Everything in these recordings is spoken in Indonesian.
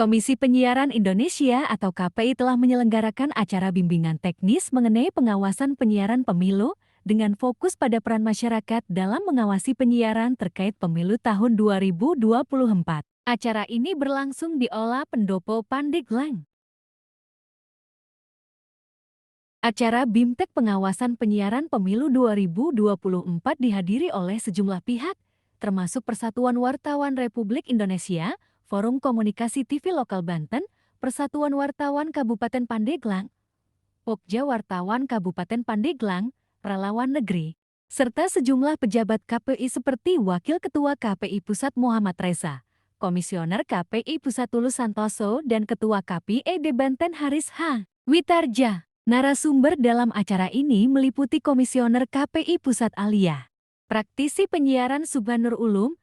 Komisi Penyiaran Indonesia atau KPI telah menyelenggarakan acara bimbingan teknis mengenai pengawasan penyiaran pemilu dengan fokus pada peran masyarakat dalam mengawasi penyiaran terkait pemilu tahun 2024. Acara ini berlangsung di Aula Pendopo Pandeglang. Acara BIMTEK Pengawasan Penyiaran Pemilu 2024 dihadiri oleh sejumlah pihak, termasuk Persatuan Wartawan Republik Indonesia, Forum Komunikasi TV Lokal Banten, Persatuan Wartawan Kabupaten Pandeglang, Pokja Wartawan Kabupaten Pandeglang, Relawan Negeri, serta sejumlah pejabat KPI seperti Wakil Ketua KPI Pusat Muhammad Reza, Komisioner KPI Pusat Tulus Santoso, dan Ketua KPI Banten Haris H. Witarja. Narasumber dalam acara ini meliputi Komisioner KPI Pusat Alia, praktisi penyiaran Subhanur Ulum,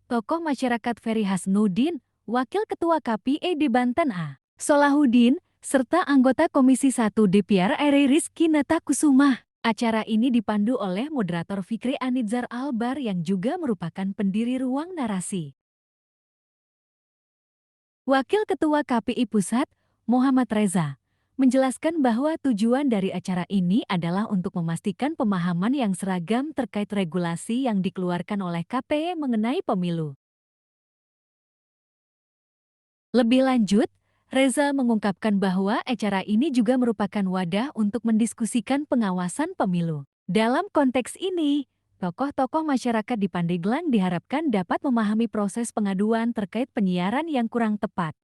tokoh masyarakat Ferry Hasnudin, Wakil Ketua KPI Banten A. Solahuddin, serta anggota Komisi 1 DPR RI Rizky Natakusumah. Acara ini dipandu oleh moderator Fikri Anidzar Albar yang juga merupakan pendiri Ruang Narasi. Wakil Ketua KPI Pusat, Muhammad Reza, menjelaskan bahwa tujuan dari acara ini adalah untuk memastikan pemahaman yang seragam terkait regulasi yang dikeluarkan oleh KPI mengenai pemilu. Lebih lanjut, Reza mengungkapkan bahwa acara ini juga merupakan wadah untuk mendiskusikan pengawasan pemilu. Dalam konteks ini, tokoh-tokoh masyarakat di Pandeglang diharapkan dapat memahami proses pengaduan terkait penyiaran yang kurang tepat.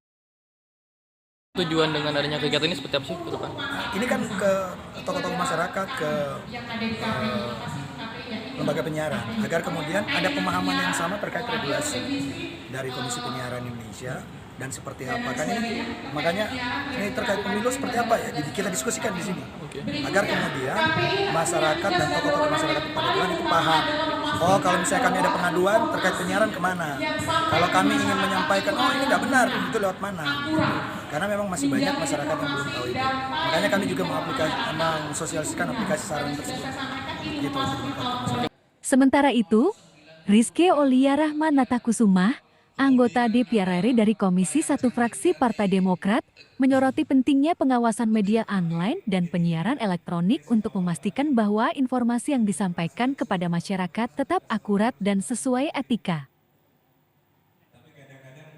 Tujuan dengan adanya kegiatan ini seperti apa sih ke depan? Ini kan ke tokoh-tokoh masyarakat, ke lembaga penyiaran, agar kemudian ada pemahaman yang sama terkait regulasi dari Komisi Penyiaran Indonesia dan seperti apa kan ini, makanya ini terkait pemilu seperti apa ya, jadi kita diskusikan di sini, agar kemudian masyarakat dan tokoh-tokoh masyarakat di Pandeglang itu paham. Oh, kalau misalnya kami ada pengaduan terkait penyiaran kemana? Kalau kami ingin menyampaikan, oh ini nggak benar, itu lewat mana? Karena memang masih banyak masyarakat yang belum tahu itu. Makanya kami juga mensosialisasikan aplikasi saran tersebut. Gitu. Sementara itu, Rizky Olia Rahman Natakusumah, anggota DPR RI dari Komisi 1 Fraksi Partai Demokrat, menyoroti pentingnya pengawasan media online dan penyiaran elektronik untuk memastikan bahwa informasi yang disampaikan kepada masyarakat tetap akurat dan sesuai etika.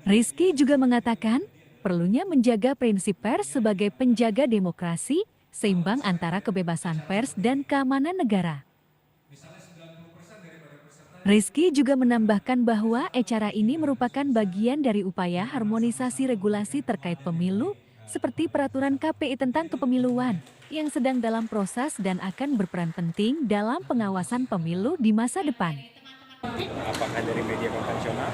Rizky juga mengatakan, perlunya menjaga prinsip pers sebagai penjaga demokrasi, seimbang antara kebebasan pers dan keamanan negara. Rizky juga menambahkan bahwa acara ini merupakan bagian dari upaya harmonisasi regulasi terkait pemilu, seperti peraturan KPI tentang kepemiluan, yang sedang dalam proses dan akan berperan penting dalam pengawasan pemilu di masa depan. Apakah dari media konvensional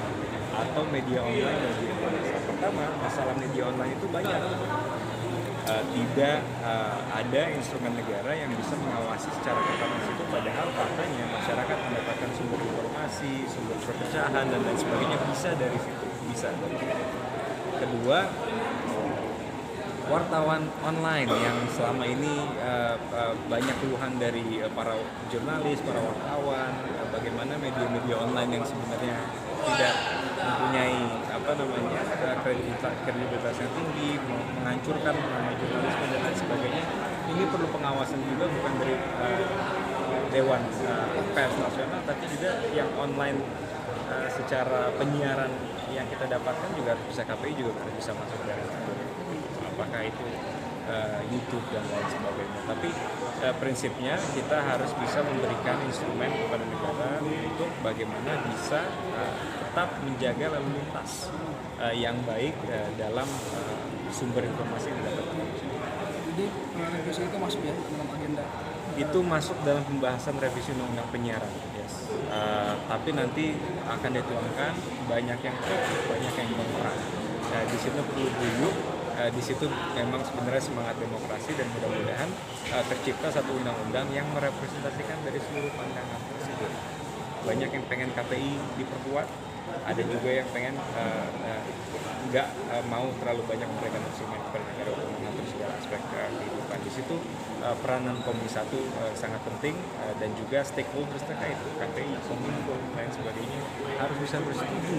atau media online dan media Indonesia. Pertama, masalah media online itu banyak. Tidak ada instrumen negara yang bisa mengawasi secara ketat itu, padahal faktanya masyarakat mendapatkan sumber informasi, sumber perpecahan dan lain sebagainya bisa dari situ, bisa. Kedua, wartawan online yang selama ini banyak keluhan dari para jurnalis, para wartawan, bagaimana media-media online yang sebenarnya tidak mempunyai kredibilitas yang tinggi, menghancurkan nama jurnalisme dan lain sebagainya. Ini perlu pengawasan juga, bukan dari Dewan Pers Nasional, tapi juga yang online secara penyiaran yang kita dapatkan juga bisa KPI juga bisa masuk dari apakah itu YouTube dan lain sebagainya. Tapi prinsipnya kita harus bisa memberikan instrumen kepada negara untuk bagaimana bisa tetap menjaga lalu lintas yang baik dalam sumber informasi yang didapatkan. Jadi revisi itu masuk ya dalam agenda? Itu masuk dalam pembahasan revisi undang-undang penyiaran. Yes. Tapi nanti akan dituangkan banyak yang pro, banyak yang kontra. Di situ perlu duduk. Di situ memang sebenarnya semangat demokrasi dan mudah-mudahan tercipta satu undang-undang yang merepresentasikan dari seluruh pandangan tersebut. Banyak yang pengen KPI diperkuat, ada juga yang pengen nggak mau terlalu banyak memberikan instrumen kepada negara untuk mengatur segala aspek kehidupan. Di situ peranan Komisi 1 sangat penting dan juga stakeholders terkait KPI, Kominfo, dan lain sebagainya harus bisa bersetuju.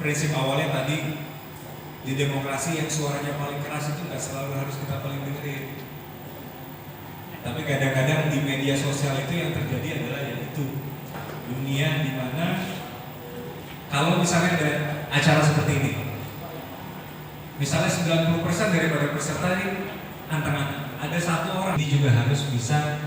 Prinsip awalnya tadi Di demokrasi yang suaranya paling keras itu nggak selalu harus kita paling dengerin. Tapi kadang-kadang di media sosial itu yang terjadi adalah yaitu dunia di mana kalau misalnya ada acara seperti ini, misalnya 90% daripada peserta ini antara ada satu orang, ini juga harus bisa